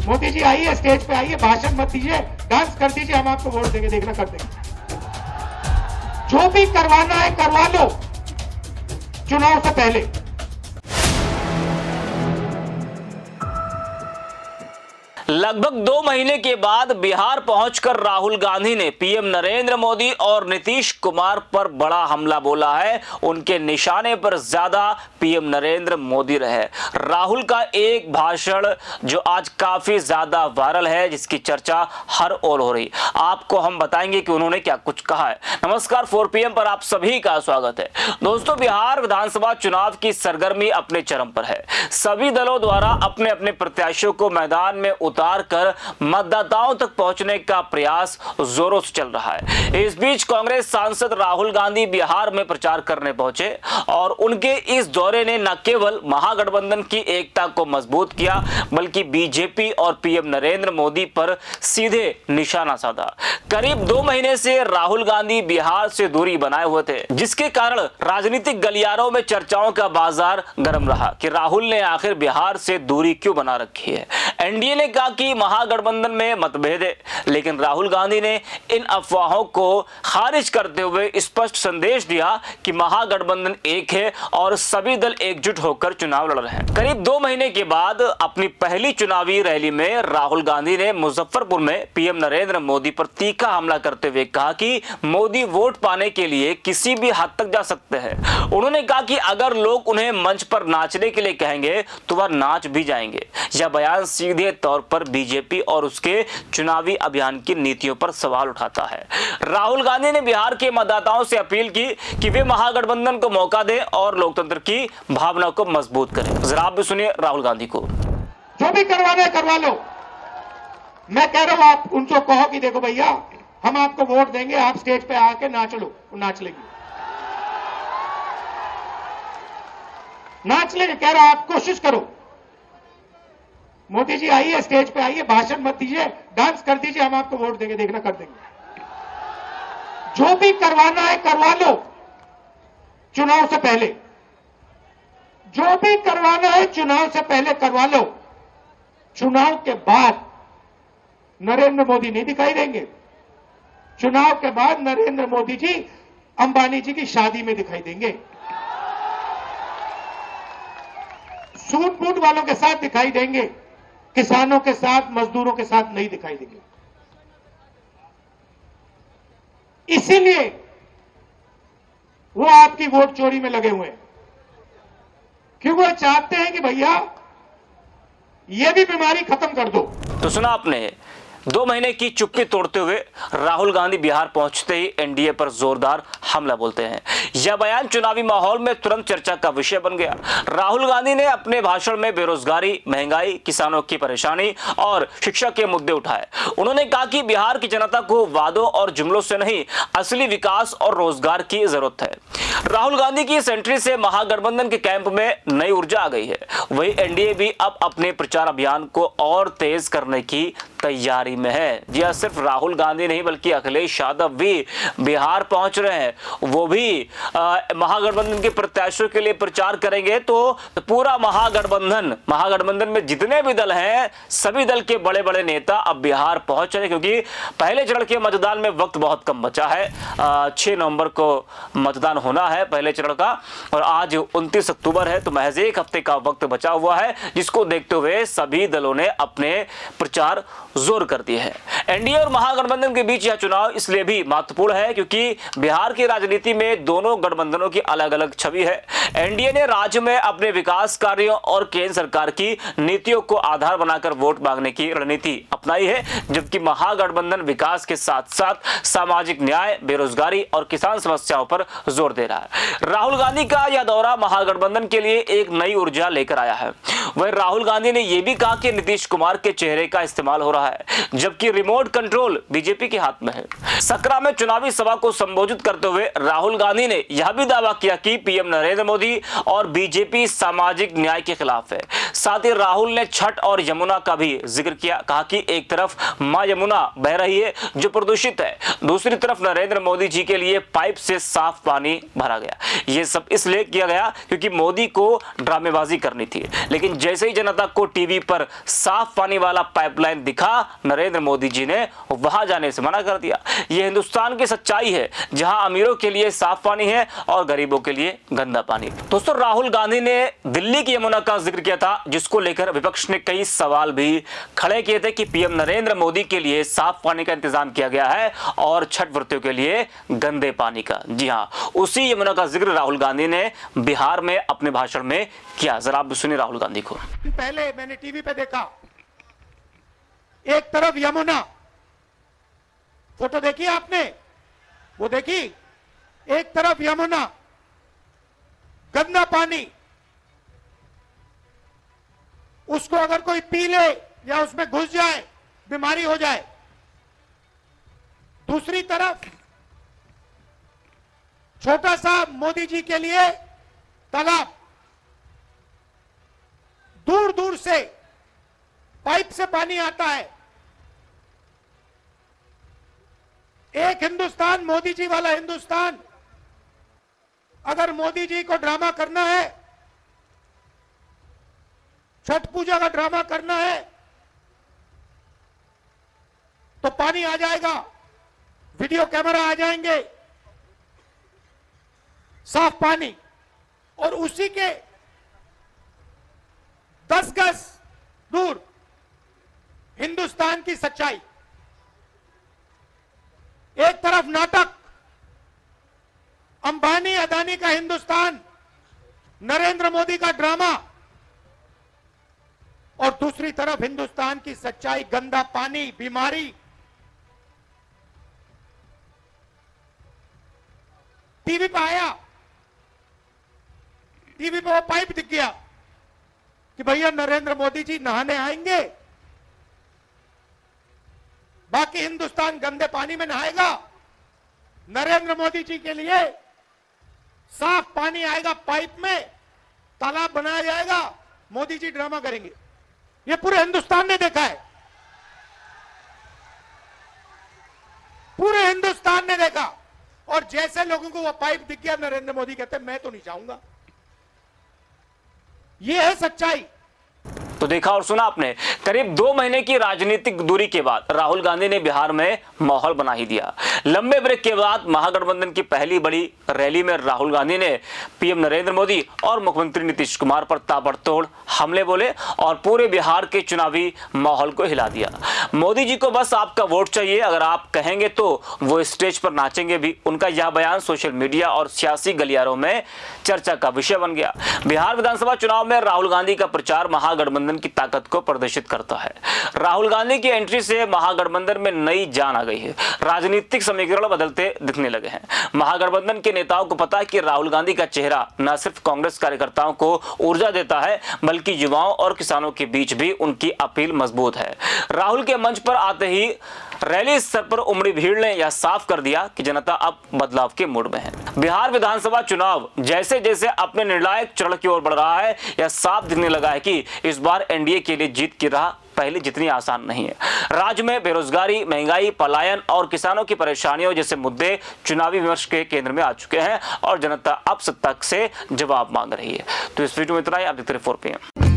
मोदी जी आइए, स्टेज पे आइए, भाषण मत दीजिए, डांस कर दीजिए, हम आपको वोट देंगे, देखना कर देंगे। जो भी करवाना है करवा लो चुनाव से पहले। लगभग 2 महीने के बाद बिहार पहुंचकर राहुल गांधी ने पीएम नरेंद्र मोदी और नीतीश कुमार पर बड़ा हमला बोला है। उनके निशाने पर ज्यादा पीएम नरेंद्र मोदी रहे। राहुल का एक भाषण जो आज काफी ज्यादा वायरल है, जिसकी चर्चा हर ओर हो रही। आपको हम बताएंगे कि उन्होंने क्या कुछ कहा है। नमस्कार, 4 PM पर आप सभी का स्वागत है। दोस्तों, बिहार विधानसभा चुनाव की सरगर्मी अपने चरम पर है। सभी दलों द्वारा अपने अपने प्रत्याशियों को मैदान में उतार कर मतदाताओं तक पहुंचने का प्रयास जोरों से चल रहा है। इस बीच कांग्रेस सांसद राहुल गांधी बिहार में प्रचार करने पहुंचे और उनके इस दौरे ने न केवल महागठबंधन की एकता को मजबूत किया, बल्कि बीजेपी और पीएम नरेंद्र मोदी पर सीधे निशाना साधा। करीब 2 महीने से राहुल गांधी बिहार से दूरी बनाए हुए थे, जिसके कारण राजनीतिक गलियारों में चर्चाओं का बाजार गर्म रहा कि राहुल ने आखिर बिहार से दूरी क्यों बना रखी है। एनडीए ने कहा कि महागठबंधन में मतभेद है, लेकिन राहुल गांधी ने इन अफवाहों को खारिज करते हुए स्पष्ट संदेश दिया कि महागठबंधन एक है और सभी दल एकजुट होकर चुनाव लड़ रहे हैं। करीब 2 महीने के बाद अपनी पहली चुनावी रैली में राहुल गांधी ने मुजफ्फरपुर में पीएम नरेंद्र मोदी पर तीखा हमला करते हुए कहा कि मोदी वोट पाने के लिए किसी भी हद तक जा सकते हैं। उन्होंने कहा कि अगर लोग उन्हें मंच पर नाचने के लिए कहेंगे तो वह नाच भी जाएंगे। यह बयान सीधे तौर पर बीजेपी और उसके चुनावी अभियान की नीतियों पर सवाल उठाता है। राहुल गांधी ने बिहार के मतदाताओं से अपील की कि वे महागठबंधन को मौका दें और लोकतंत्र की भावना को मजबूत करें। जरा आप भी सुनिए राहुल गांधी को। जो भी करवाना है करवा लो। मैं कह रहा हूं आप उनको कहो कि देखो भैया, हम आपको वोट देंगे, आप स्टेज पे आके नाच लो, वो नाच लेगी, नाच लेंगे। कह रहा हूं आप कोशिश करो। मोदी जी आइए, स्टेज पे आइए, भाषण मत दीजिए, डांस कर दीजिए, हम आपको वोट देंगे, देखना कर देंगे। जो भी करवाना है करवा लो चुनाव से पहले। जो भी करवाना है चुनाव से पहले करवा लो। चुनाव के बाद नरेंद्र मोदी नहीं दिखाई देंगे। चुनाव के बाद नरेंद्र मोदी जी अंबानी जी की शादी में दिखाई देंगे, सूट बूट वालों के साथ दिखाई देंगे, किसानों के साथ, मजदूरों के साथ नहीं दिखाई देंगे। इसीलिए वो आपकी वोट चोरी में लगे हुए हैं, क्योंकि वो चाहते हैं कि भैया ये भी बीमारी खत्म कर दो। तो सुना आपने, 2 महीने की चुप्पी तोड़ते हुए राहुल गांधी बिहार पहुंचते ही एनडीए पर जोरदार हमला बोलते हैं। यह बयान चुनावी माहौल में तुरंत चर्चा का विषय बन गया। राहुल गांधी ने अपने भाषण में बेरोजगारी, महंगाई, किसानों की परेशानी और शिक्षा के मुद्दे उठाए। उन्होंने कहा कि बिहार की जनता को वादों और जुमलों से नहीं, असली विकास और रोजगार की जरूरत है। राहुल गांधी की इस एंट्री से महागठबंधन के कैंप में नई ऊर्जा आ गई है। वही एनडीए भी अब अपने प्रचार अभियान को और तेज करने की तैयारी में है। जी हां, सिर्फ राहुल गांधी नहीं बल्कि अखिलेश यादव भी बिहार पहुंच रहे हैं। वो भी महागठबंधन के प्रत्याशियों के लिए प्रचार करेंगे। तो पूरा महागठबंधन में जितने भी दल हैं, सभी दल के बड़े बड़े नेता अब बिहार पहुंच रहे हैं, क्योंकि पहले चरण के मतदान में वक्त बहुत कम बचा है। 6 नवंबर को मतदान होना है पहले चरण का, और आज 29 अक्टूबर है, तो महज 1 हफ्ते का वक्त बचा हुआ है, जिसको देखते हुए सभी दलों ने अपने प्रचार जोर कर दिए हैं। एनडीए और महागठबंधन के बीच यह चुनाव इसलिए भी महत्वपूर्ण है क्योंकि बिहार की राजनीति में दोनों गठबंधनों की अलग अलग छवि है। एनडीए ने राज्य में अपने विकास कार्यों और केंद्र सरकार की नीतियों को आधार बनाकर वोट मांगने की रणनीति अपनाई है, जबकि महागठबंधन विकास के साथ साथ सामाजिक न्याय, बेरोजगारी और किसान समस्याओं पर जोर दे रहा है। राहुल गांधी का यह दौरा महागठबंधन के लिए एक नई ऊर्जा लेकर आया है। वह राहुल गांधी ने यह भी कहा कि नीतीश कुमार के चेहरे का इस्तेमाल हो रहा है, जबकि रिमोट कंट्रोल बीजेपी के हाथ में है। सकरा में चुनावी सभा को संबोधित करते हुए राहुल गांधी ने यह भी दावा किया कि पीएम नरेंद्र मोदी और बीजेपी सामाजिक न्याय के खिलाफ है। साथ ही राहुल ने छठ और यमुना का भी जिक्र किया। कहा कि एक तरफ मां यमुना बह रही है जो प्रदूषित है, दूसरी तरफ नरेंद्र मोदी जी के लिए पाइप से साफ पानी भरा गया। ये सब इसलिए किया गया क्योंकि मोदी को ड्रामेबाजी करनी थी, लेकिन जैसे ही जनता को टीवी पर साफ पानी वाला पाइपलाइन दिखा, नरेंद्र मोदी जी ने वहां जाने से मना कर दिया। यह हिंदुस्तान की सच्चाई है, जहां अमीरों के लिए साफ पानी है और गरीबों के लिए गंदा पानी। दोस्तों, राहुल गांधी ने दिल्ली की यमुना का जिक्र किया था, जिसको लेकर विपक्ष ने कई सवाल भी खड़े किए थे कि पीएम नरेंद्र मोदी के लिए साफ पानी का इंतजाम किया गया है और छठ व्रतियों के लिए गंदे पानी का। जी हां, उसी यमुना का जिक्र राहुल गांधी ने बिहार में अपने भाषण में किया। जरा आप सुनिए राहुल गांधी को। पहले मैंने टीवी पे देखा, एक तरफ यमुना, फोटो देखी आपने, वो देखी, एक तरफ यमुना, गंदा पानी, उसको अगर कोई पी ले या उसमें घुस जाए बीमारी हो जाए। दूसरी तरफ छोटा सा मोदी जी के लिए तालाब, दूर दूर से पाइप से पानी आता है। एक हिंदुस्तान, मोदी जी वाला हिंदुस्तान। अगर मोदी जी को ड्रामा करना है, छठ पूजा का ड्रामा करना है, तो पानी आ जाएगा, वीडियो कैमरा आ जाएंगे, साफ पानी, और उसी के 10 गज दूर हिंदुस्तान की सच्चाई। एक तरफ नाटक, अंबानी अदानी का हिंदुस्तान, नरेंद्र मोदी का ड्रामा, और दूसरी तरफ हिंदुस्तान की सच्चाई, गंदा पानी, बीमारी। टीवी पे आया, टीवी पे वो पाइप दिख गया कि भैया नरेंद्र मोदी जी नहाने आएंगे, बाकी हिंदुस्तान गंदे पानी में नहाएगा। नरेंद्र मोदी जी के लिए साफ पानी आएगा, पाइप में तालाब बनाया जाएगा, मोदी जी ड्रामा करेंगे। ये पूरे हिंदुस्तान ने देखा है, पूरे हिंदुस्तान ने देखा। और जैसे लोगों को वो पाइप दिख गया, नरेंद्र मोदी कहते हैं मैं तो नहीं चाहूंगा। ये है सच्चाई। तो देखा और सुना आपने, करीब 2 महीने की राजनीतिक दूरी के बाद राहुल गांधी ने बिहार में माहौल बना ही दिया। लंबे ब्रेक के बाद महागठबंधन की पहली बड़ी रैली में राहुल गांधी ने पीएम नरेंद्र मोदी और मुख्यमंत्री नीतीश कुमार पर ताबड़तोड़ हमले बोले और पूरे बिहार के चुनावी माहौल को हिला दिया। मोदी जी को बस आपका वोट चाहिए, अगर आप कहेंगे तो वो स्टेज पर नाचेंगे भी। उनका यह बयान सोशल मीडिया और सियासी गलियारों में चर्चा का विषय बन गया। बिहार विधानसभा चुनाव में राहुल गांधी का प्रचार महागठबंधन की ताकत को प्रदर्शित करता है। राहुल गांधी की एंट्री से महागठबंधन में नई जान आ गई है। राजनीतिक समीकरण बदलते दिखने लगे हैं। महागठबंधन के नेताओं को पता है कि राहुल गांधी का चेहरा न सिर्फ कांग्रेस कार्यकर्ताओं को ऊर्जा देता है, बल्कि युवाओं और किसानों के बीच भी उनकी अपील मजबूत है। राहुल के मंच पर आते ही रैली स्तर पर उमड़ी भीड़ ने यह साफ कर दिया कि जनता अब बदलाव के मूड में है। बिहार विधानसभा चुनाव जैसे जैसे अपने निर्णायक चरण की ओर बढ़ रहा है, यह साफ दिखने लगा है कि इस बार एनडीए के लिए जीत की राह पहले जितनी आसान नहीं है। राज्य में बेरोजगारी, महंगाई, पलायन और किसानों की परेशानियों जैसे मुद्दे चुनावी विमर्श के केंद्र में आ चुके हैं और जनता अब सत्ता से जवाब मांग रही है। तो इस वीडियो में इतना ही। आप देखते रहिए 4PM।